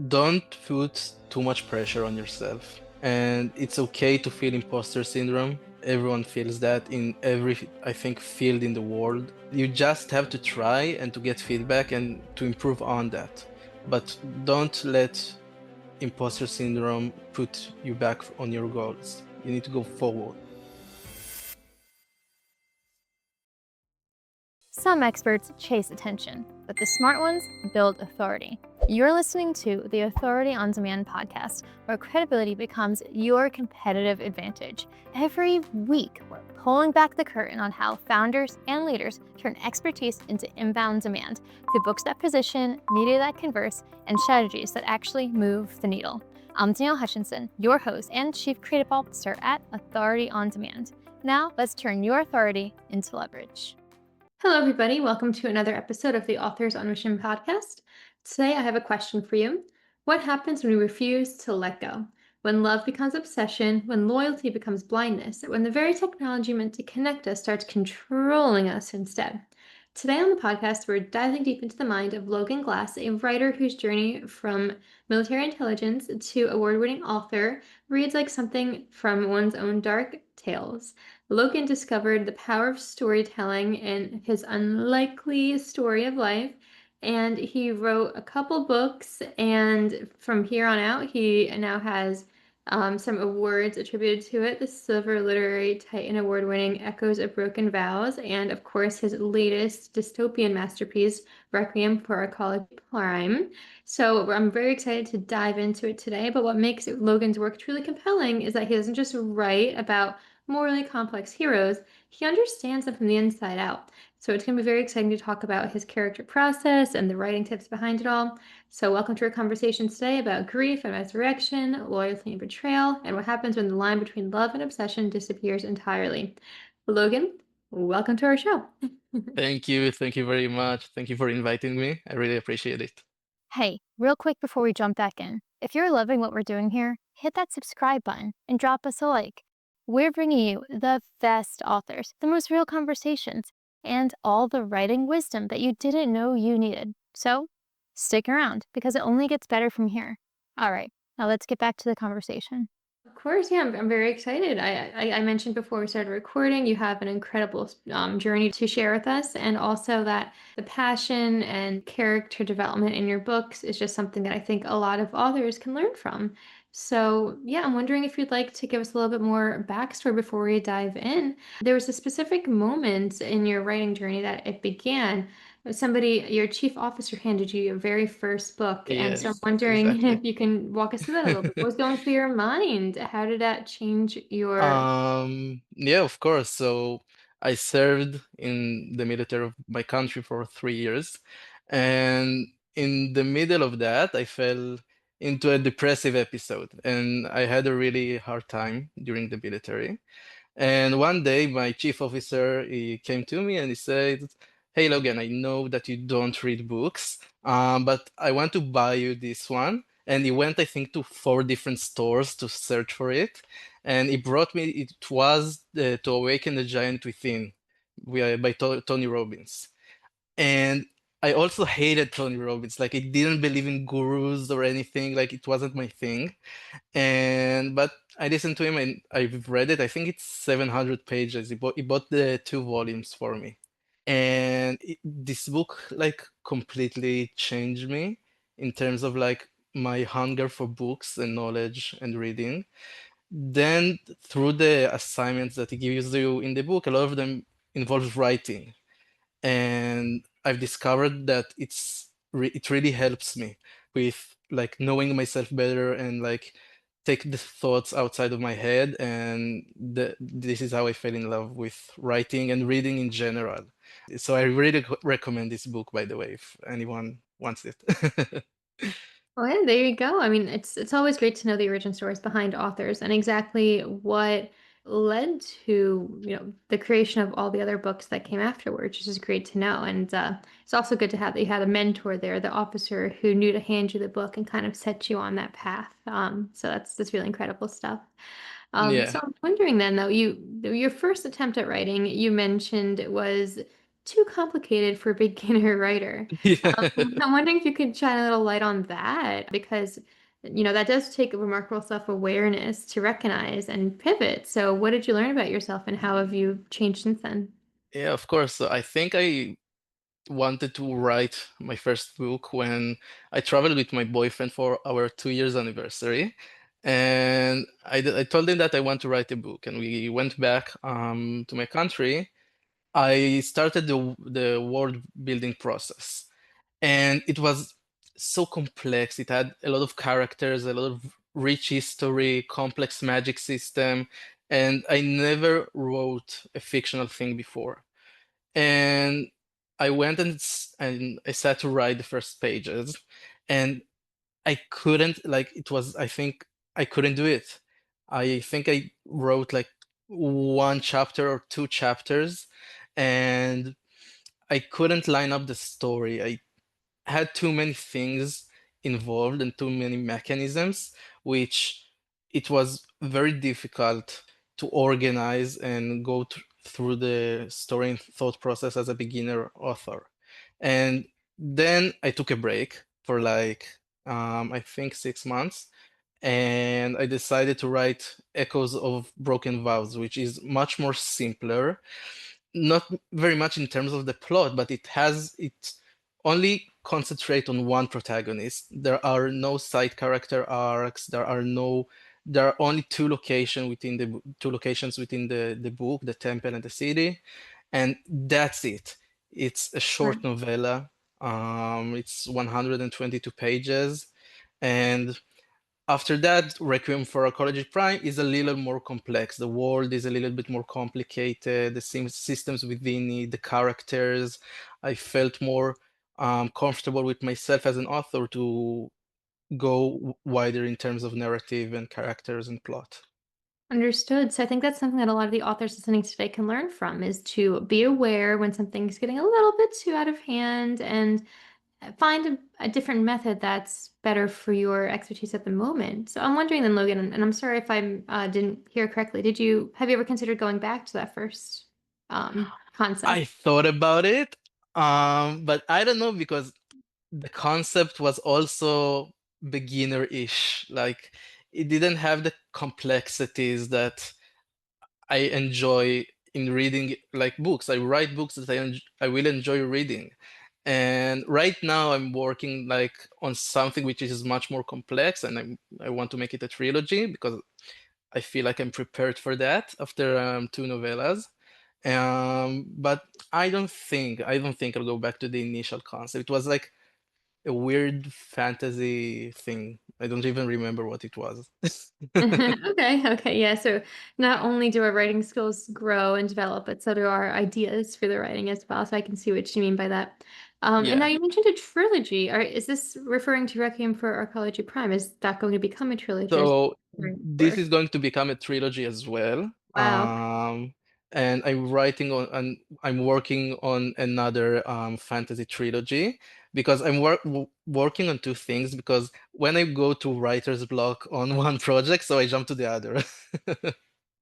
don't put too much pressure on yourself. And it's okay to feel imposter syndrome. Everyone feels that in every, I think, field in the world. You just have to try and to get feedback and to improve on that. But don't let imposter syndrome put you back on your goals. You need to go forward. Some experts chase attention, but the smart ones build authority. You're listening to the Authority on Demand podcast, where credibility becomes your competitive advantage. Every week, we're pulling back the curtain on how founders and leaders turn expertise into inbound demand through books that position, media that converse, and strategies that actually move the needle. I'm Danielle Hutchinson, your host and Chief Creative Officer at Authority on Demand. Now, let's turn your authority into leverage. Hello, everybody. Welcome to another episode of the Authors on Mission podcast. Today, I have a question for you. What happens when we refuse to let go? When love becomes obsession, when loyalty becomes blindness, when the very technology meant to connect us starts controlling us instead? Today on the podcast, we're diving deep into the mind of Logan Glass, a writer whose journey from military intelligence to award-winning author reads like something from one's own dark tales. Logan discovered the power of storytelling in his unlikely story of life, and he wrote a couple books. And from here on out, he now has some awards attributed to it: the Silver Literary Titan Award-winning Echoes of Broken Vows, and of course his latest dystopian masterpiece, Requiem for a College Prime. So I'm very excited to dive into it today. But what makes Logan's work truly compelling is that he doesn't just write about morally complex heroes, he understands them from the inside out. So it's going to be very exciting to talk about his character process and the writing tips behind it all. So welcome to our conversation today about grief and resurrection, loyalty and betrayal, and what happens when the line between love and obsession disappears entirely. Logan, welcome to our show. Thank you. Thank you very much. Thank you for inviting me. I really appreciate it. Hey, real quick before we jump back in, if you're loving what we're doing here, hit that subscribe button and drop us a like. We're bringing you the best authors, the most real conversations, and all the writing wisdom that you didn't know you needed. So stick around because it only gets better from here. All right, now let's get back to the conversation. Of course, yeah, I'm very excited. I mentioned before we started recording, you have an incredible journey to share with us, and also that the passion and character development in your books is just something that I think a lot of authors can learn from. So, yeah, I'm wondering if you'd like to give us a little bit more backstory before we dive in. There was a specific moment in your writing journey that it began. Somebody, your chief officer, handed you your very first book. And so I'm Yes, wondering exactly. if you can walk us through that a little bit. What was going through your mind? How did that change your... Yeah, of course. So I served in the military of my country for 3 years, and in the middle of that, I fell into a depressive episode, and I had a really hard time during the military. And one day, my chief officer, he came to me and he said, "Hey, Logan, I know that you don't read books, but I want to buy you this one." And he went, I think, to 4 different stores to search for it. And he brought me, it was To Awaken the Giant Within by Tony Robbins. And I also hated Tony Robbins. Like, I didn't believe in gurus or anything. Like, it wasn't my thing. And but I listened to him and I've read it. I think it's 700 pages. He bought the 2 volumes for me. And this book like completely changed me in terms of like my hunger for books and knowledge and reading. Then through the assignments that he gives you in the book, a lot of them involves writing. And I've discovered that it really helps me with like knowing myself better and like take the thoughts outside of my head. And this is how I fell in love with writing and reading in general. So I really recommend this book, by the way, if anyone wants it. Oh, yeah, there you go. I mean, it's always great to know the origin stories behind authors and exactly what led to, the creation of all the other books that came afterwards, which is great to know. And it's also good to have that you had a mentor there, the officer who knew to hand you the book and kind of set you on that path. So that's really incredible stuff. Yeah. So I'm wondering then, though, your first attempt at writing, you mentioned was too complicated for a beginner writer. Yeah. I'm wondering if you could shine a little light on that because, that does take a remarkable self-awareness to recognize and pivot. So, what did you learn about yourself and how have you changed since then? Yeah, of course. So I think I wanted to write my first book when I traveled with my boyfriend for our 2 years anniversary. And I told him that I want to write a book. And we went back to my country. I started the world building process. And it was so complex. It had a lot of characters, a lot of rich history, complex magic system. And I never wrote a fictional thing before. And I went and I sat to write the first pages, and I couldn't like it was I think I couldn't do it. I think I wrote like one chapter or two chapters, and I couldn't line up the story. I had too many things involved and too many mechanisms, which it was very difficult to organize and go through the story and thought process as a beginner author. And then I took a break for like, I think 6 months. And I decided to write Echoes of Broken Vows, which is much more simpler, not very much in terms of the plot, but it only concentrate on one protagonist. There are no side character arcs. There are only two locations within the book, the temple and the city, and that's it. It's a short novella. It's 122 pages, and after that, Requiem for a College Prime is a little more complex. The world is a little bit more complicated, the systems within it, the characters. I felt more comfortable with myself as an author to go wider in terms of narrative and characters and plot. Understood. So I think that's something that a lot of the authors listening today can learn from is to be aware when something's getting a little bit too out of hand and find a different method that's better for your expertise at the moment. So I'm wondering then, Logan, and I'm sorry if I didn't hear correctly. Have you ever considered going back to that first I concept? thought about it, but I don't know because the concept was also beginner-ish. Like it didn't have the complexities that I enjoy in reading like books. I write books that I will enjoy reading. And right now I'm working like on something which is much more complex, and I want to make it a trilogy because I feel like I'm prepared for that after two novellas. But I don't think I'll go back to the initial concept. It was like a weird fantasy thing. I don't even remember what it was. Okay, okay, yeah. So not only do our writing skills grow and develop, but so do our ideas for the writing as well. So I can see what you mean by that. And now Yeah. you mentioned a trilogy. Is this referring to Requiem for Arcology Prime? Is that going to become a trilogy? Or is So this or is going to become a trilogy as well. wow, And I'm working on another fantasy trilogy because working on two things because when I go to writer's block on one project, so I jump to the other.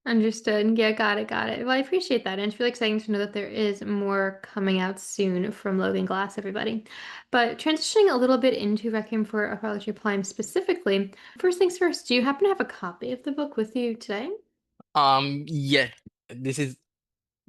understood. Yeah, got it, got it. Well, I appreciate that, and it's really exciting to know that there is more coming out soon from Logan Glass, everybody. But transitioning a little bit into Requiem for Arcology Prime specifically, first things first, do you happen to have a copy of the book with you today? Yeah, this is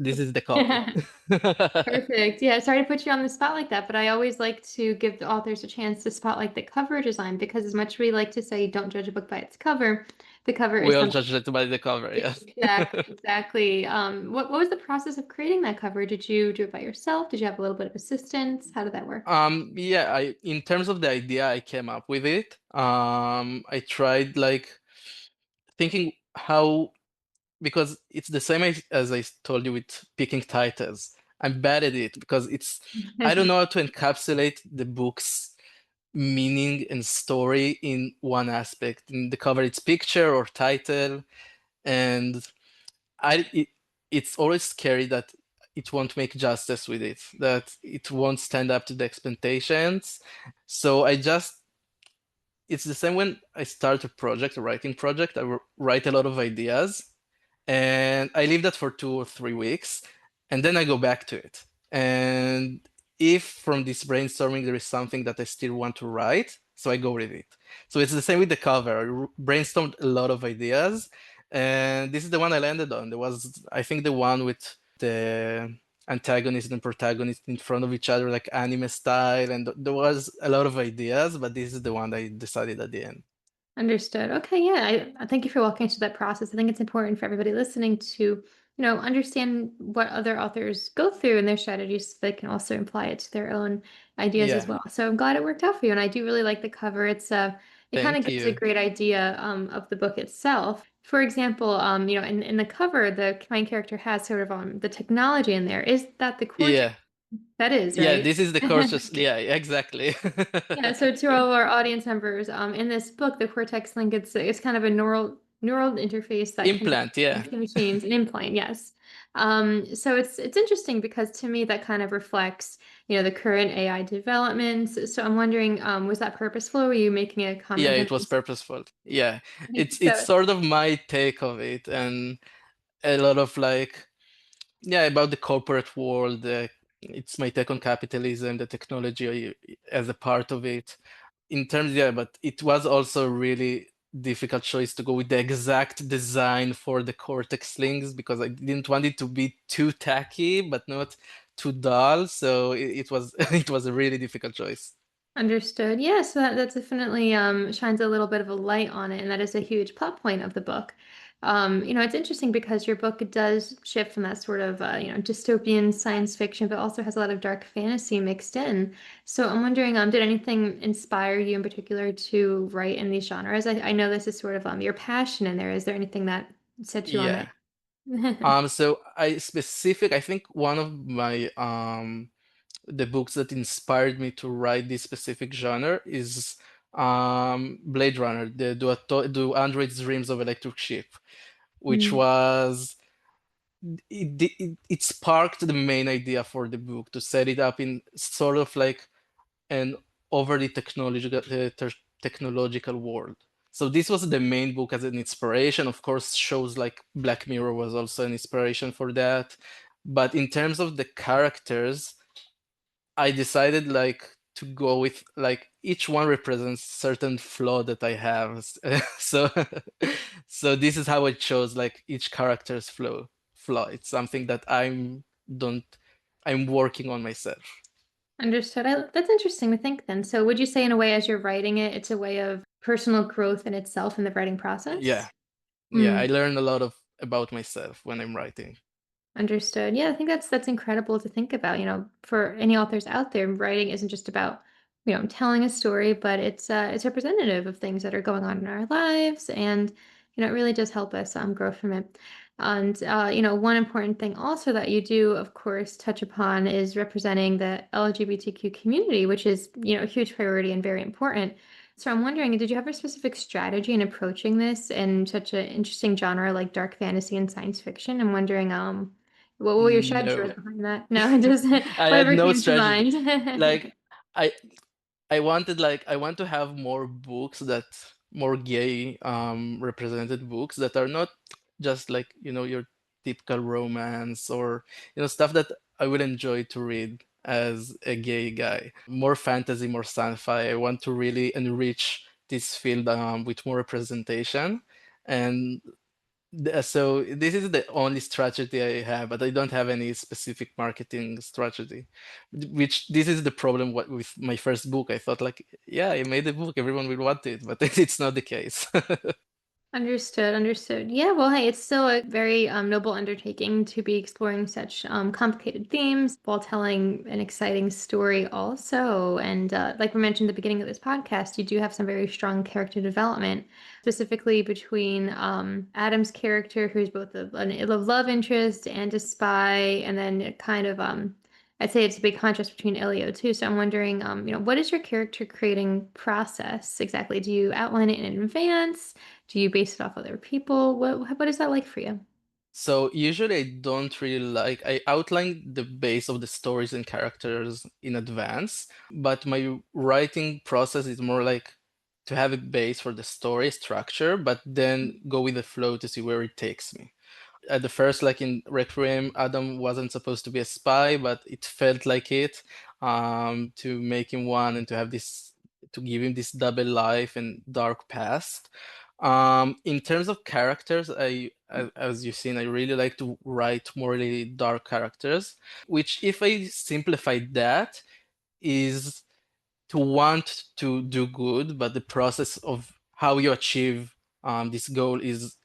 this is the copy. Perfect. Yeah, sorry to put you on the spot like that, but I always like to give the authors a chance to spotlight the cover design because as much as we like to say don't judge a book by its cover, the cover We is all the judge it by the cover, yes. exactly, exactly. What was the process of creating that cover? Did you do it by yourself? Did you have a little bit of assistance? How did that work? Yeah, I in terms of the idea, I came up with it. I tried like thinking how because it's the same as I told you with picking titles. I'm bad at it because I don't know how to encapsulate the book's meaning and story in one aspect. In the cover, it's picture or title, and I it, it's always scary that it won't make justice with it, that it won't stand up to the expectations. So it's the same when I start a writing project. Write a lot of ideas, and I leave that for 2 or 3 weeks, and then I go back to it. And if from this brainstorming there is something that I still want to write, so I go with it. So it's the same with the cover. Brainstormed a lot of ideas, and this is the one I landed on. There was, I think, the one with the antagonist and protagonist in front of each other, like anime style, and there was a lot of ideas, but this is the one I decided at the end. Understood. Okay, yeah. I thank you for walking us through that process. I think it's important for everybody listening to, understand what other authors go through and their strategies so they can also apply it to their own ideas as Yeah, well. So I'm glad it worked out for you. And I do really like the cover. It kind of thank gives a you. great idea of the book itself. For example, in the cover, the main character has sort of the technology in there. Is that the cortex? Yeah, That is, yeah, right? this is the course. Yeah, exactly. Yeah, so to all of our audience members, in this book, the Cortex link, it's kind of a neural interface that can Implant, yeah. to machines, an implant, yes. So it's interesting because to me that kind of reflects, the current AI developments. So I'm wondering, was that purposeful? Were you making a Yeah, comment it on was this? purposeful. Yeah. It's So sort of my take of it, and a lot of like, yeah, about the corporate world. It's my take on capitalism, the technology as a part of it. In terms, yeah, but it was also a really difficult choice to go with the exact design for the Cortex slings because I didn't want it to be too tacky, but not too dull. So it was it was a really difficult choice. understood. Yeah, so that definitely shines a little bit of a light on it, and that is a huge plot point of the book. It's interesting because your book does shift from that sort of dystopian science fiction, but also has a lot of dark fantasy mixed in. So I'm wondering, did anything inspire you in particular to write in these genres? I know this is sort of your passion in there. Is there anything that set you on Yeah. that? So I think one of my the books that inspired me to write this specific genre is Blade Runner, the Do Androids Dreams of Electric Sheep, which Mm, was it sparked the main idea for the book to set it up in sort of like an overly technological world. So this was the main book as an inspiration. Of course, shows like Black Mirror was also an inspiration for that. But in terms of the characters, I decided like to go with like each one represents certain flaw that I have. So so this is how I chose like each character's flaw. It's something that don't I'm working on myself. understood. That's interesting to think then. So would you say in a way as you're writing it, it's a way of personal growth in itself in the writing process? Yeah. Yeah, I learn a lot of about myself when I'm writing. Understood. Yeah, I think that's incredible to think about. For any authors out there, writing isn't just about, telling a story, but it's representative of things that are going on in our lives, and it really does help us grow from it. And one important thing also that you do, of course, touch upon is representing the LGBTQ community, which is a huge priority and very important. So I'm wondering, did you have a specific strategy in approaching this in such an interesting genre like dark fantasy and science fiction? I'm wondering, what were your strategies No. behind that? No, just I had whatever no came to strategy. mind. Like I I wanted like I want to have more books that more gay represented books that are not just like, your typical romance or stuff that I would enjoy to read as a gay guy. More fantasy, more sci-fi. I want to really enrich this field with more representation. And so this is the only strategy I have, but I don't have any specific marketing strategy. Which this is the problem with my first book. I thought like, yeah, I made a book, everyone will want it, but it's not the case. Understood, understood. Yeah, well, hey, it's still a very noble undertaking to be exploring such complicated themes while telling an exciting story, also. And like we mentioned at the beginning of this podcast, you do have some very strong character development, specifically between Adam's character, who's both a love interest and a spy, and then it kind of I'd say it's a big contrast between Elio too. So I'm wondering, what is your character creating process exactly? Do you outline it in advance? Do you base it off other people? What is that like for you? So usually I don't really like I outline the base of the stories and characters in advance, but my writing process is more like to have a base for the story structure, but then go with the flow to see where it takes me. at the first, like in Requiem, Adam wasn't supposed to be a spy, but it felt like it, to make him one and to have this, to give him this double life and dark past. In terms of characters, as you've seen, I really like to write morally dark characters, which, if I simplify that, is to want to do good, but the process of how you achieve this goal is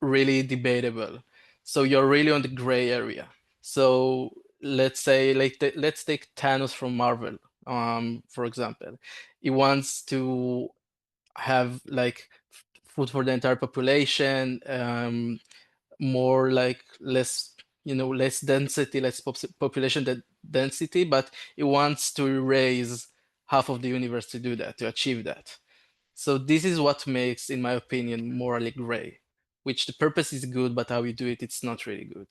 really debatable. So you're really on the gray area. So let's say, like, let's take Thanos from Marvel, for example. He wants to have like food for the entire population, more like less, less density, less population density, but he wants to erase half of the universe to do that, to achieve that. So this is what makes, in my opinion, morally gray, which the purpose is good, but how you do it, it's not really good.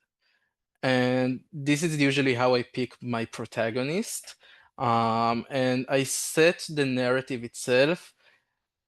And this is usually how I pick my protagonist. And I set the narrative itself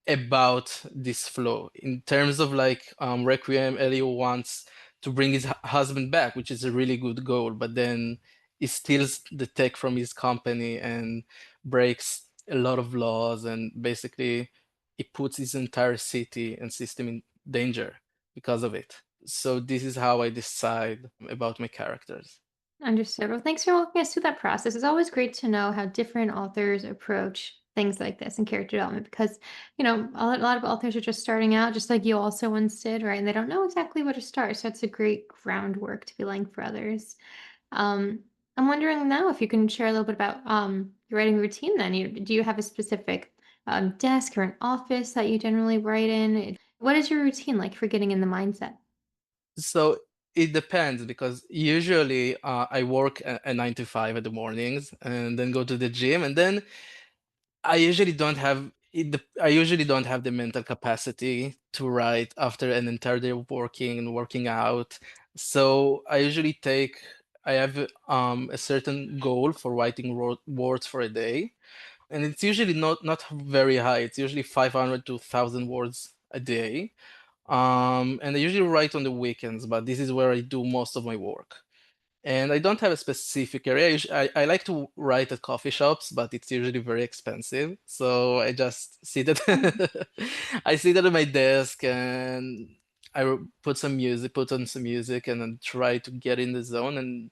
about this flow. In terms of like Requiem, Elio wants to bring his husband back, which is a really good goal, but then he steals the tech from his company and breaks a lot of laws, and basically he puts his entire city and system in danger because of it. So this is how I decide about my characters. Understood. Well, thanks for walking us through that process. It's always great to know how different authors approach things like this and character development because, a lot of authors are just starting out, just like you also once did, right? And they don't know exactly where to start. So it's a great groundwork to be laying for others. Um, I'm wondering now if you can share a little bit about your writing routine then. Do you have a specific desk or an office that you generally write in? What is your routine like for getting in the mindset? So it depends, because usually I work a 9 to 5 at the mornings and then go to the gym, and then I usually don't have I usually don't have the mental capacity to write after an entire day of working and working out. So I have a certain goal for writing words for a day, and it's usually not very high. It's usually 500 to 1,000 words a day. And I usually write on the weekends, but this is where I do most of my work. And I don't have a specific area. I like to write at coffee shops, but it's usually very expensive. So I just sit at I sit at my desk and put on some music, and then try to get in the zone. And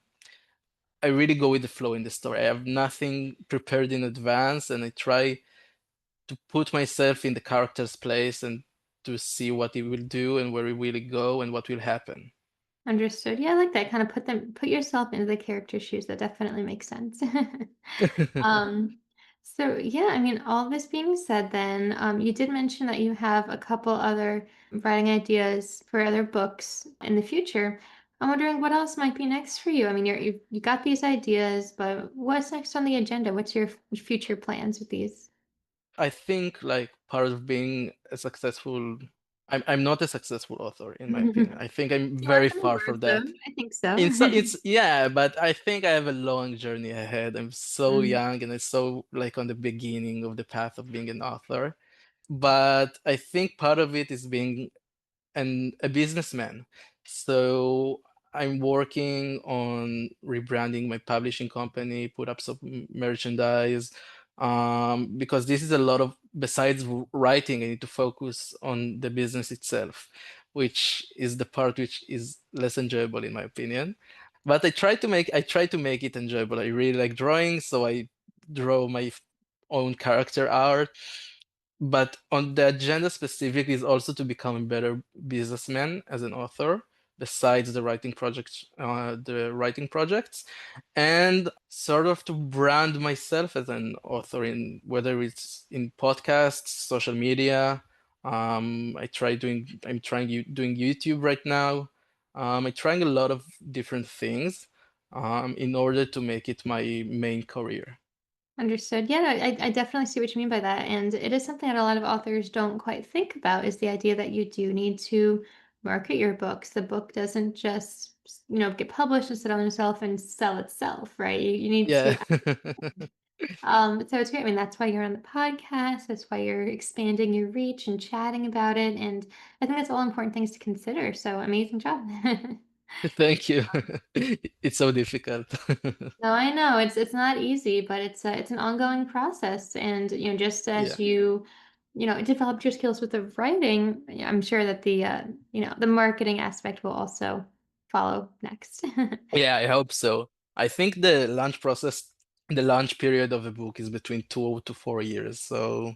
I really go with the flow in the story. I have nothing prepared in advance, and I try to put myself in the character's place and to see what he will do and where he will go and what will happen. Understood. Yeah, I like that. Kind of put yourself into the character's shoes. That definitely makes sense. um, so yeah, I mean, all this being said, then you did mention that you have a couple other writing ideas for other books in the future. I'm wondering what else might be next for you. I mean, you got these ideas, but what's next on the agenda? What's your future plans with these? I think like part of being a successful I'm not a successful author, in my opinion. I think I'm You are very for the far from word, though. that. I think so. It's yeah, but I think I have a long journey ahead. I'm so Mm, young and I'm so like on the beginning of the path of being an author. But I think part of it is being a businessman. So I'm working on rebranding my publishing company, put up some merchandise, because this is a lot of, besides writing, I need to focus on the business itself, which is the part which is less enjoyable in my opinion. But I try to make it enjoyable. I really like drawing, so I draw my own character art. But on the agenda specifically is also to become a better businessman as an author, besides the writing projects, and sort of to brand myself as an author, in whether it's in podcasts, social media. Doing YouTube right now. I'm trying a lot of different things in order to make it my main career. Understood. Yeah, no, I definitely see what you mean by that. And it is something that a lot of authors don't quite think about is the idea that you do need to market your books. The book doesn't just, get published and sit on itself and sell itself, right? You need to Yeah. so it's great. I mean, that's why you're on the podcast. That's why you're expanding your reach and chatting about it. And I think that's all important things to consider. So amazing job. Thank you. It's so difficult. No, I know it's not easy, but it's an ongoing process, and just Yeah. as you developed your skills with the writing, I'm sure that the marketing aspect will also follow next. Yeah, I hope so. I think the launch process, the launch period of a book is between 2 to 4 years. So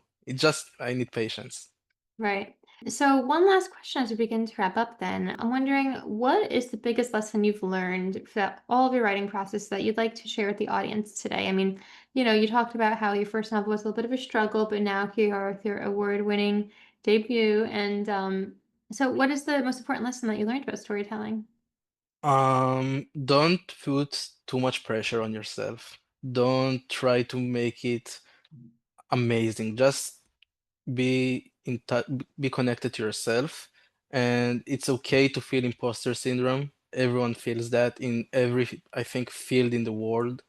I need patience. Right. So, one last question as we begin to wrap up, then. I'm wondering, what is the biggest lesson you've learned throughout all of your writing process that you'd like to share with the audience today? I mean, you talked about how your first novel was a little bit of a struggle, but now here you are with your award-winning debut. And so, what is the most important lesson that you learned about storytelling? Don't put too much pressure on yourself. Don't try to make it amazing. Just be in touch, be connected to yourself, and it's okay to feel imposter syndrome. Everyone feels that in every, I think, field in the world.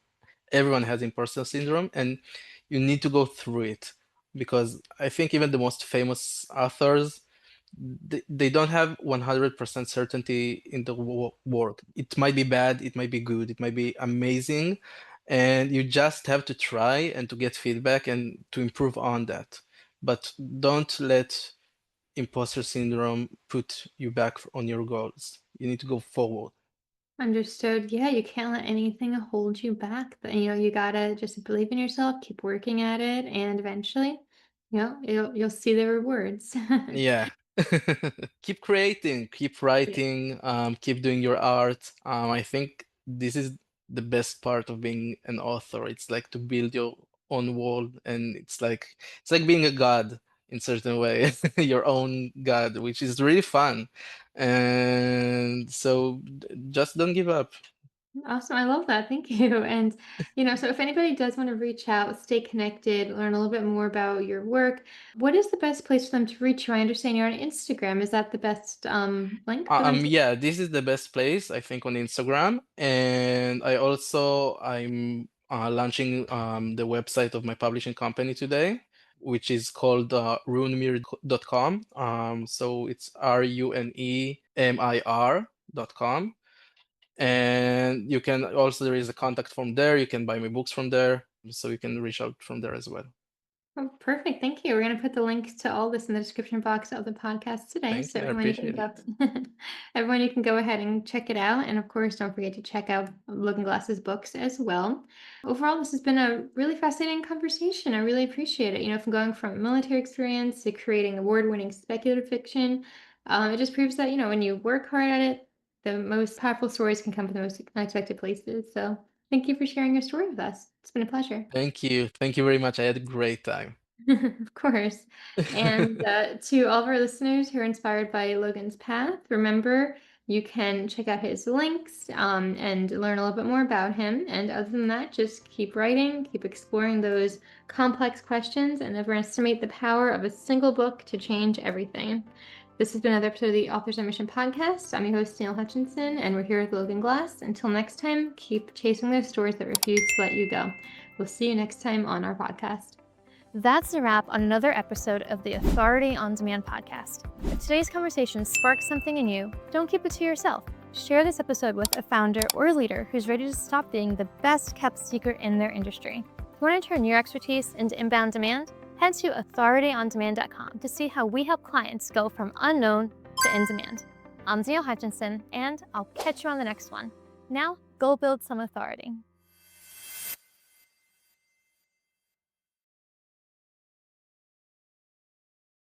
Everyone has imposter syndrome, and you need to go through it because I think even the most famous authors, they don't have 100% certainty in the work. It might be bad, it might be good, it might be amazing, and you just have to try and to get feedback and to improve on that. But don't let imposter syndrome put you back on your goals. You need to go forward. Understood. Yeah, you can't let anything hold you back. But you gotta just believe in yourself, keep working at it, and eventually, you'll see the rewards. Yeah. Keep creating, keep Yeah. writing, keep doing your art. I think this is the best part of being an author. It's like to build your own world, and it's like being a god in certain way, your own god, which is really fun. And so just don't give up. Awesome. I love that. Thank you. And so if anybody does want to reach out, stay connected, learn a little bit more about your work, what is the best place for them to reach you? I understand you're on Instagram. Is that the best link for them to? Yeah, this is the best place, I think, on Instagram. And I'm launching the website of my publishing company today, which is called runemir.com. So it's runemir.com. And you can also, there is a contact from there. You can buy my books from there. So you can reach out from there as well. Oh, perfect. Thank you. We're going to put the links to all this in the description box of the podcast today. Thank So you. I everyone you can appreciate go it. everyone you can go ahead and check it out. And of course, don't forget to check out Logan Glass's books as well. Overall, this has been a really fascinating conversation. I really appreciate it. From going from military experience to creating award-winning speculative fiction, it just proves that, when you work hard at it, the most powerful stories can come from the most unexpected places. So thank you for sharing your story with us. It's been a pleasure. Thank you. Thank you very much. I had a great time. Of course. And to all of our listeners who are inspired by Logan's path, remember you can check out his links and learn a little bit more about him. And other than that, just keep writing, keep exploring those complex questions, and never estimate the power of a single book to change everything. This has been another episode of the Authors on Mission podcast. I'm your host, Danielle Hutchinson, and we're here with Logan Glass. Until next time, keep chasing those stories that refuse to let you go. We'll see you next time on our podcast. That's a wrap on another episode of the Authority on Demand podcast. If today's conversation sparked something in you, don't keep it to yourself. Share this episode with a founder or leader who's ready to stop being the best kept secret in their industry. If you want to turn your expertise into inbound demand, head to authorityondemand.com to see how we help clients go from unknown to in demand. I'm Danielle Hutchinson, and I'll catch you on the next one. Now, go build some authority.